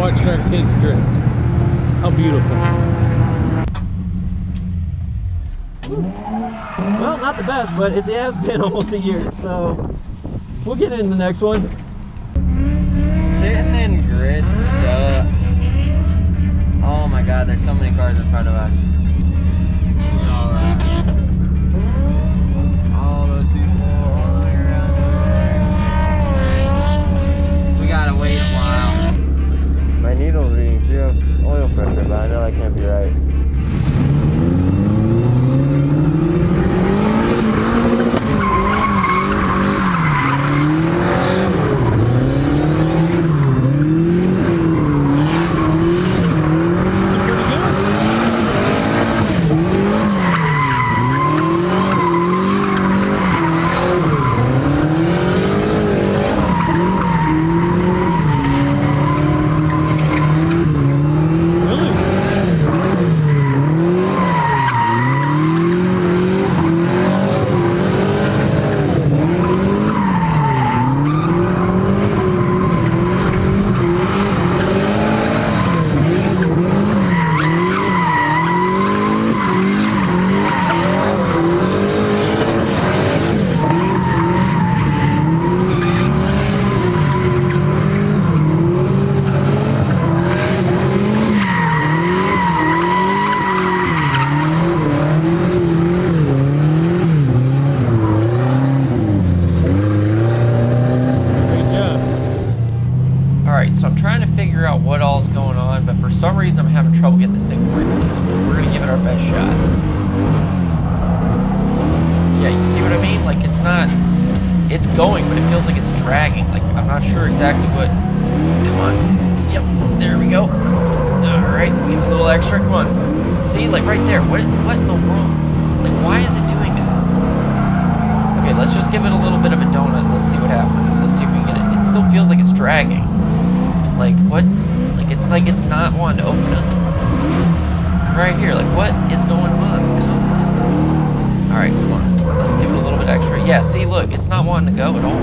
watching our kids drift. How beautiful. Well, not the best, but it has been almost a year, so we'll get it in the next one. Sitting in grid sucks. Oh my god, there's so many cars in front of us. Look at all that. All those people all the way around there. We gotta wait a while. My needle's reading 0 oil pressure, but I know that can't be right. What all's going on, but for some reason I'm having trouble getting this thing working. So we're gonna give it our best shot. Yeah, you see what I mean? Like it's going, but it feels like it's dragging. Like I'm not sure exactly what. Come on. Yep, there we go. All right, give it a little extra. Come on. See, like right there. What in the world? Like why is it doing that? Okay, let's just give it a little bit of a donut. Let's see what happens. Let's see if we can get it. It still feels like it's dragging. Like what? Like it's not wanting to open up. Right here, like what is going on? Alright, come on. Let's give it a little bit extra. Yeah, see, look, it's not wanting to go at all.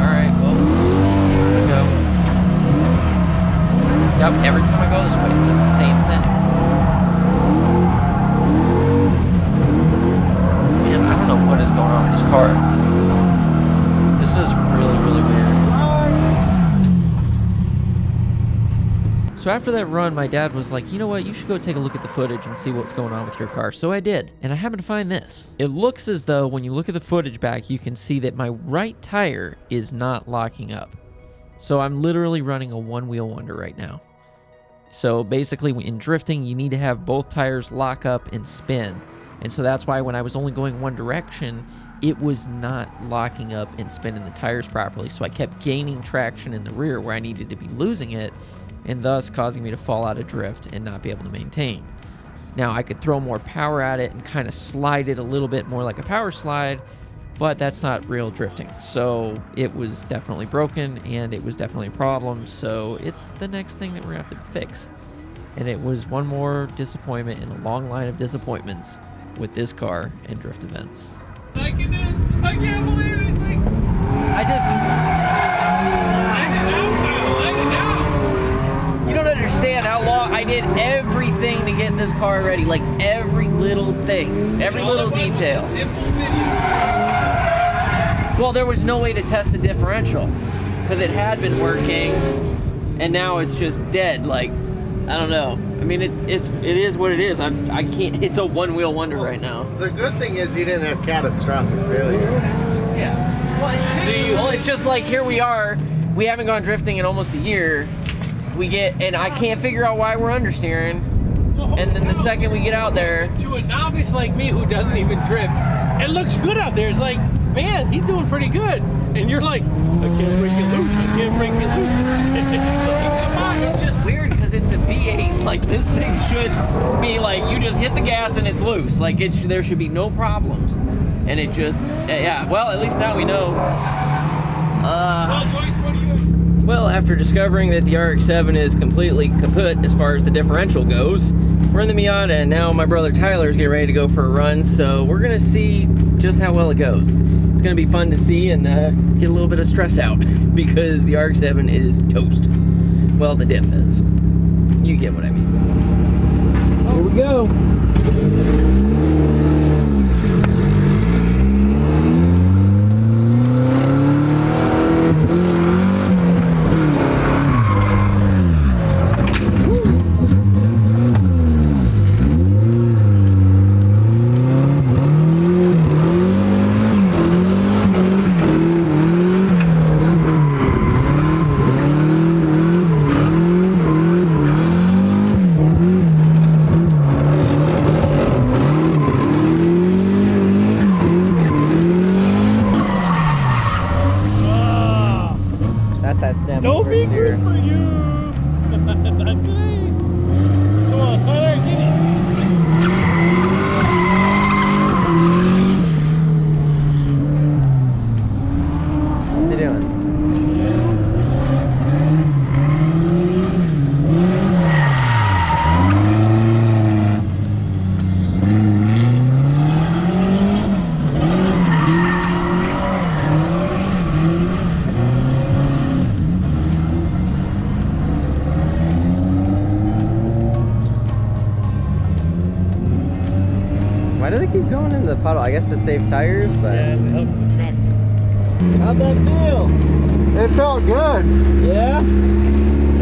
Alright, well, just keep giving it a go. Yep, every time I go this way, it does the same thing. Man, I don't know what is going on with this car. This is really, really weird. So after that run, my dad was like, you know what, you should go take a look at the footage and see what's going on with your car. So I did, and I happened to find this. It looks as though when you look at the footage back, you can see that my right tire is not locking up. So I'm literally running a one-wheel wonder right now. So basically, in drifting, you need to have both tires lock up and spin. And so that's why when I was only going one direction, it was not locking up and spinning the tires properly. So I kept gaining traction in the rear where I needed to be losing it, and thus causing me to fall out of drift and not be able to maintain. Now, I could throw more power at it and kind of slide it a little bit more like a power slide, but that's not real drifting. So it was definitely broken, and it was definitely a problem, so it's the next thing that we're gonna have to fix. And it was one more disappointment in a long line of disappointments with this car and drift events. I can't believe it. You don't understand how long I did everything to get this car ready, like every little thing, every little detail. Well, there was no way to test the differential because it had been working, and now it's just dead. Like, I don't know. I mean, it is what it is. I can't. It's a one-wheel wonder right now. The good thing is you didn't have catastrophic failure. Yeah. Well, it's just like here we are. We haven't gone drifting in almost a year. And I can't figure out why we're understeering. And then the second we get out there, to a novice like me who doesn't even drift, it looks good out there. It's like, man, he's doing pretty good. And you're like, I can't break it loose. I can't break it loose. Come on, it's just weird because it's a V8. Like this thing should be like you just hit the gas and it's loose. Like there should be no problems. And it just, yeah. Well, at least now we know. Well, Joyce, what do you? Well, after discovering that the RX-7 is completely kaput as far as the differential goes, we're in the Miata, and now my brother Tyler's getting ready to go for a run, so we're gonna see just how well it goes. It's gonna be fun to see and get a little bit of stress out because the RX-7 is toast. Well, the diff is. You get what I mean. Here we go. That's that stem. Don't be good for you. Not today. Come on, Tyler, get it. What's he doing? Why do they keep going in the puddle? I guess to save tires, but Yeah, it helps the tractor. How'd that feel? it felt good. Yeah?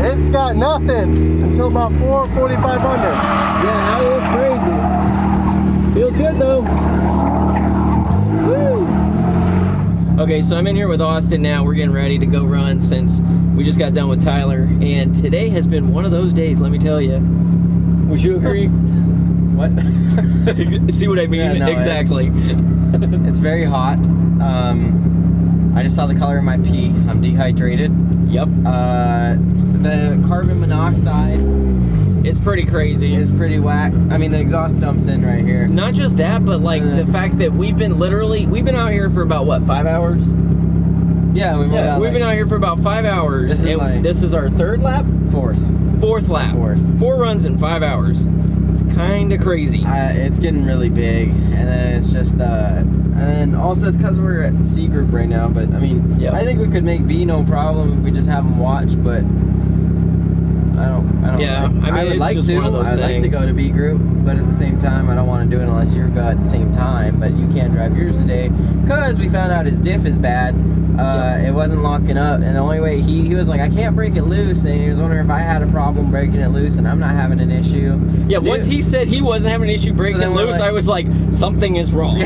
It's got nothing until about 4:45 under. Yeah, that was crazy. Feels good though. Woo! Okay, so I'm in here with Austin now. We're getting ready to go run since we just got done with Tyler. And today has been one of those days, let me tell you. Would you agree? What? See what I mean? Yeah, no, exactly. It's very hot. I just saw the color of my pee. I'm dehydrated. Yep. The carbon monoxide It's pretty crazy. is pretty whack. I mean, the exhaust dumps in right here. Not just that, but like the fact that we've been out here for about what, 5 hours? Yeah, we've Been out here for about 5 hours. This is our third lap? Fourth lap. Four runs in 5 hours. It's kind of crazy. It's getting really big, and then it's just and also it's because we're at C group right now. But I mean, Yep. I think we could make B no problem if we just have them watch. But I don't. Yeah, know. I mean, would it's like just to. one of those I'd like to things. go to B group, but at the same time, I don't want to do it unless you're at the same time. But you can't drive yours today because we found out his diff is bad. It wasn't locking up, and the only way he was like, I can't break it loose, and he was wondering if I had a problem breaking it loose, and I'm not having an issue. Yeah, once he said he wasn't having an issue breaking then we're loose, like- I was like, something is wrong.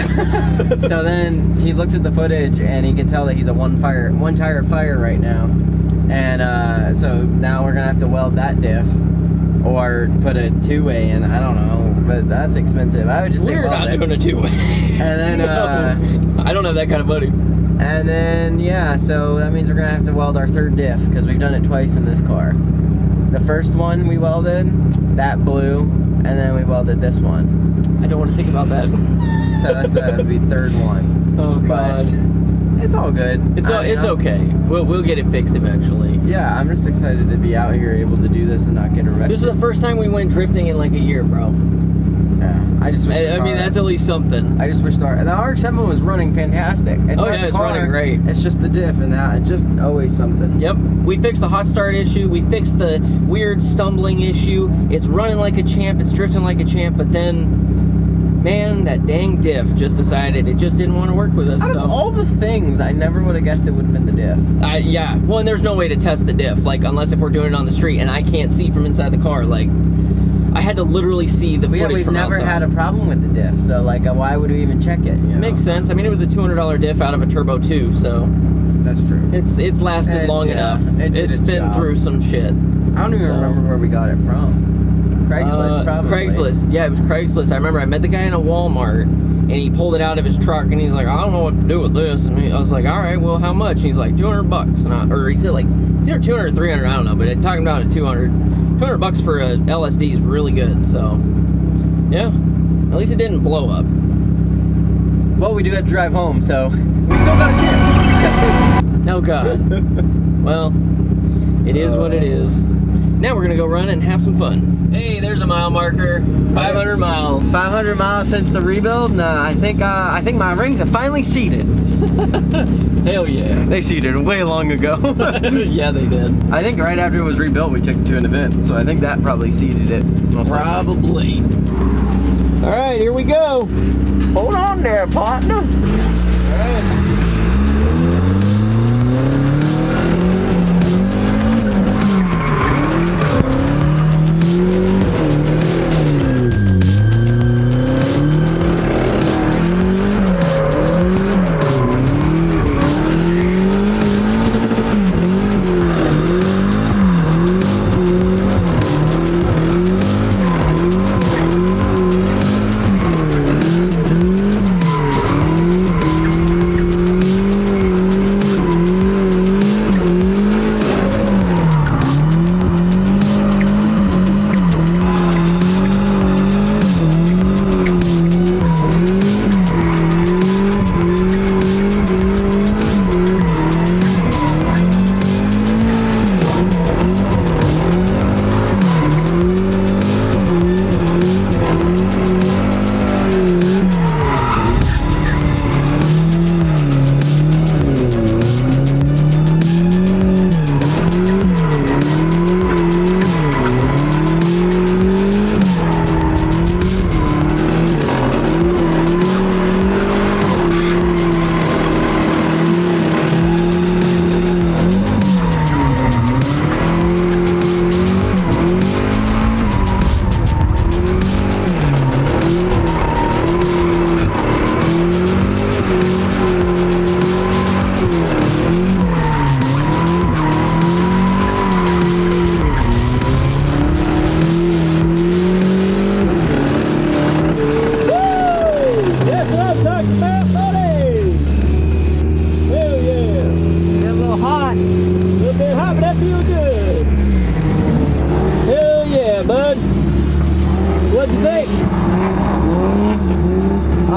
So then he looks at the footage and he can tell that he's a one tire fire right now, and so now we're gonna have to weld that diff or put a two-way in. I don't know, but that's expensive. I would just say We're weld not it. doing a two-way. And then I don't have that kind of money. and then yeah, so that means we're gonna have to weld our third diff because we've done it twice in this car. The first one we welded, that blew, and then we welded this one. I don't want to think about that. So that's the third one. Oh But god. it's all good. It's okay. We'll get it fixed eventually. Yeah, I'm just excited to be out here able to do this and not get arrested. This is the first time we went drifting in like a year, bro. Yeah, I just wish I mean, that's at least something. I just wish the RX-7 was running fantastic. It's Oh, not yeah, the it's car, running great. It's just the diff and that. It's just always something. Yep, we fixed the hot start issue. We fixed the weird stumbling issue. It's running like a champ. It's drifting like a champ. But then, man, that dang diff just decided it just didn't want to work with us. Out So of all the things, I never would have guessed it would have been the diff. yeah. Well, and there's no way to test the diff, like unless if we're doing it on the street and I can't see from inside the car. Like, I had to literally see the But yeah, footage we've from never outside. had a problem with the diff, so like, why would we even check it? You know? Makes sense. I mean, it was a $200 diff out of a Turbo 2, so That's true. it's lasted long enough. it did It's its been job. through some shit. I don't even So- remember where we got it from. Craigslist, probably. Craigslist. Yeah, it was Craigslist. I remember I met the guy in a Walmart, and he pulled it out of his truck, and he's like, I don't know what to do with this. And I was like, all right, well, how much? And he's like, $200. Or he said like, it's either 200 or 300, I don't know, but it talking about it 200. $200 for a LSD is really good. So, yeah, at least it didn't blow up. Well, we do have to drive home, so we still got a chance. Oh God. Well, it is what it is. Now we're gonna go run and have some fun. Hey, there's a mile marker. 500 miles. 500 miles since the rebuild. Nah, I think my rings have finally seeded. Hell yeah. They seeded way long ago. Yeah, they did. I think right after it was rebuilt, we took it to an event, so I think that probably seeded it. Most likely. Probably. All right, here we go. Hold on there, partner. All right.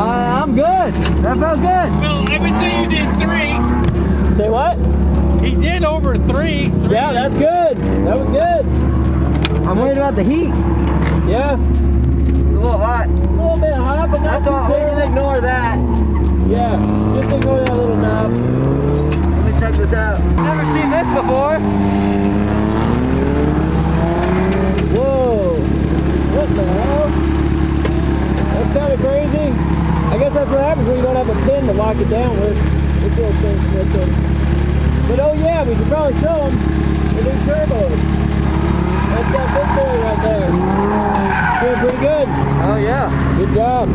I'm good. That felt good. Well, I would say you did 3. Say what? He did over 3. Yeah, that's good. That was good. I'm worried about the heat. Yeah. It's a little hot. A little bit hot, but I not thought too we can terrible. ignore that. Yeah, just ignore that little knob. Let me check this out. Never seen this before. Whoa. What the hell? That's kind of crazy. I guess that's what happens when you don't have a pin to lock it down with. This little thing's missing. But oh yeah, we should probably show them the new turbos. That's that big boy right there. Doing pretty good. Oh yeah. Good job.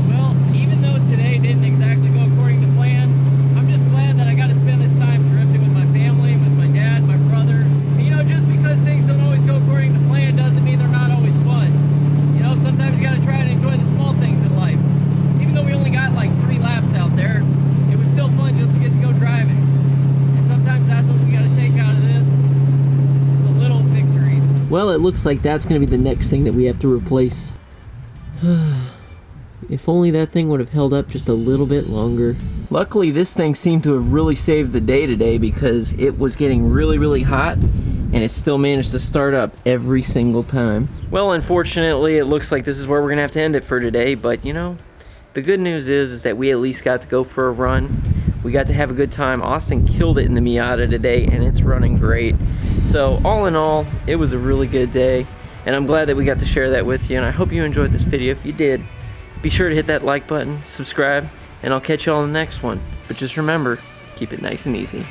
Well, even though today didn't exactly go according to plan, I'm just glad that I got to spend this time drifting with my family, with my dad, my brother. And, you know, just because things don't always go according to plan doesn't mean they're not always fun. You know, sometimes you got to try and enjoy the small things in life. Even though we only got like 3 laps out there, it was still fun just to get to go driving. And sometimes that's what we got to take out of this. The little victories. Well, it looks like that's going to be the next thing that we have to replace. If only that thing would have held up just a little bit longer. Luckily, this thing seemed to have really saved the day today because it was getting really, really hot and it still managed to start up every single time. Well, unfortunately, it looks like this is where we're gonna have to end it for today, but you know, the good news is that we at least got to go for a run. We got to have a good time. Austin killed it in the Miata today and it's running great. So all in all, it was a really good day and I'm glad that we got to share that with you, and I hope you enjoyed this video. If you did, be sure to hit that like button, subscribe, and I'll catch you all in the next one. But just remember, keep it nice and easy.